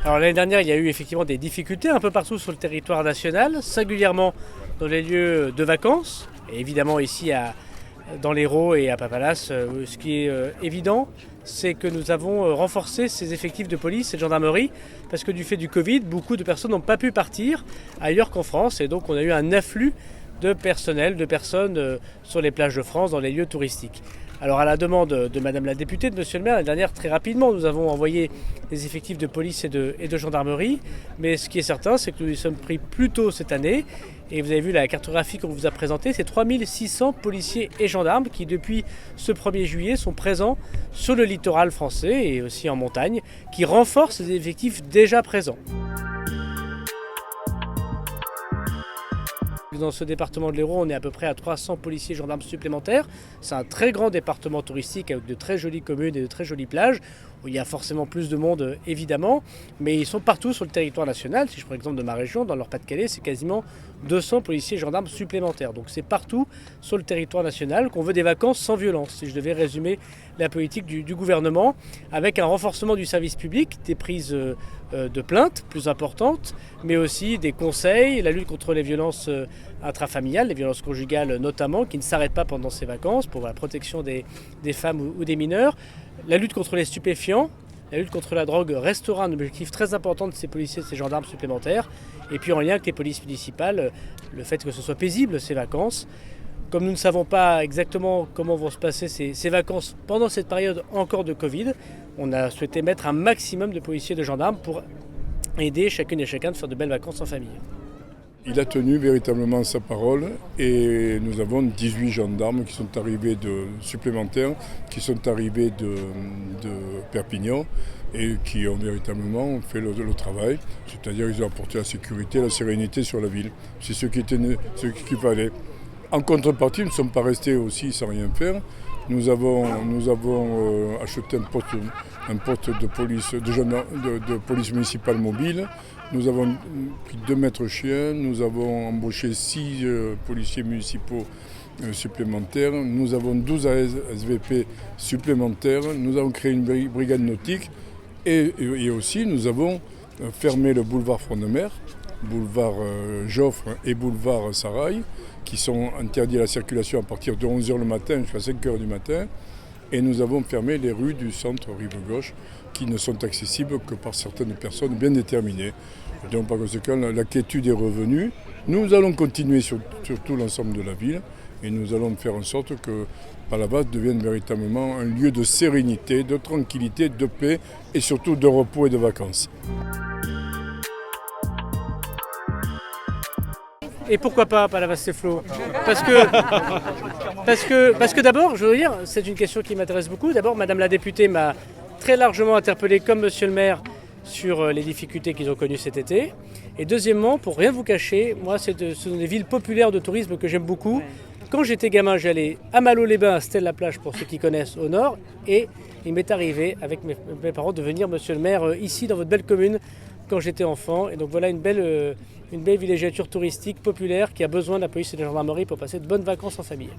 Alors l'année dernière, il y a eu effectivement des difficultés un peu partout sur le territoire national, singulièrement dans les lieux de vacances, et évidemment ici dans l'Hérault et à Papalas. Ce qui est évident, c'est que nous avons renforcé ces effectifs de police et de gendarmerie, parce que du fait du Covid, beaucoup de personnes n'ont pas pu partir ailleurs qu'en France, et donc on a eu un afflux de personnel, de personnes sur les plages de France, dans les lieux touristiques. Alors à la demande de Madame la députée, de Monsieur le maire, la dernière très rapidement, nous avons envoyé des effectifs de police et de gendarmerie. Mais ce qui est certain, c'est que nous y sommes pris plus tôt cette année. Et vous avez vu la cartographie qu'on vous a présentée, c'est 3600 policiers et gendarmes qui depuis ce 1er juillet sont présents sur le littoral français et aussi en montagne, qui renforcent les effectifs déjà présents. Dans ce département de l'Hérault, on est à peu près à 300 policiers et gendarmes supplémentaires. C'est un très grand département touristique avec de très jolies communes et de très jolies plages, où il y a forcément plus de monde évidemment, mais ils sont partout sur le territoire national. Si je prends l'exemple de ma région, dans le Pas-de-Calais, c'est quasiment 200 policiers et gendarmes supplémentaires. Donc c'est partout sur le territoire national qu'on veut des vacances sans violence, si je devais résumer la politique du gouvernement, avec un renforcement du service public, des prises de plaintes plus importantes, mais aussi des conseils, la lutte contre les violences intrafamiliales, les violences conjugales notamment, qui ne s'arrêtent pas pendant ces vacances pour la protection des femmes ou des mineurs. La lutte contre les stupéfiants, la lutte contre la drogue restera un objectif très important de ces policiers et de ces gendarmes supplémentaires. Et puis en lien avec les polices municipales, le fait que ce soit paisible ces vacances. Comme nous ne savons pas exactement comment vont se passer ces vacances pendant cette période encore de Covid, on a souhaité mettre un maximum de policiers et de gendarmes pour aider chacune et chacun de faire de belles vacances en famille. Il a tenu véritablement sa parole et nous avons 18 gendarmes qui sont arrivés supplémentaires, qui sont arrivés de Perpignan et qui ont véritablement fait le travail. C'est-à-dire qu'ils ont apporté la sécurité, la sérénité sur la ville. C'est ce qu'il fallait. En contrepartie, nous ne sommes pas restés aussi sans rien faire. Nous avons acheté un poste de police municipale mobile. Nous avons pris 2 maîtres chiens, nous avons embauché 6 policiers municipaux supplémentaires, nous avons 12 ASVP supplémentaires, nous avons créé une brigade nautique et aussi nous avons fermé le boulevard Front-de-Mer, boulevard Joffre et boulevard Sarail, qui sont interdits à la circulation à partir de 11h le matin jusqu'à 5h du matin. Et nous avons fermé les rues du centre Rive-Gauche qui ne sont accessibles que par certaines personnes bien déterminées. Et donc par conséquent, la quiétude est revenue. Nous allons continuer sur tout l'ensemble de la ville et nous allons faire en sorte que Palavas devienne véritablement un lieu de sérénité, de tranquillité, de paix et surtout de repos et de vacances. Et pourquoi pas Palavas-les-Flots ? Parce que d'abord, je veux dire, c'est une question qui m'intéresse beaucoup. D'abord, Madame la députée m'a très largement interpellé, comme Monsieur le maire, sur les difficultés qu'ils ont connues cet été. Et deuxièmement, pour rien vous cacher, moi, ce sont des villes populaires de tourisme que j'aime beaucoup. Quand j'étais gamin, j'allais à Malo-les-Bains, à Stèle-la-Plage, pour ceux qui connaissent, au nord. Et il m'est arrivé, avec mes parents, de venir, Monsieur le maire, ici, dans votre belle commune, quand j'étais enfant. Et donc voilà une belle villégiature touristique populaire qui a besoin de la police et de la gendarmerie pour passer de bonnes vacances en famille.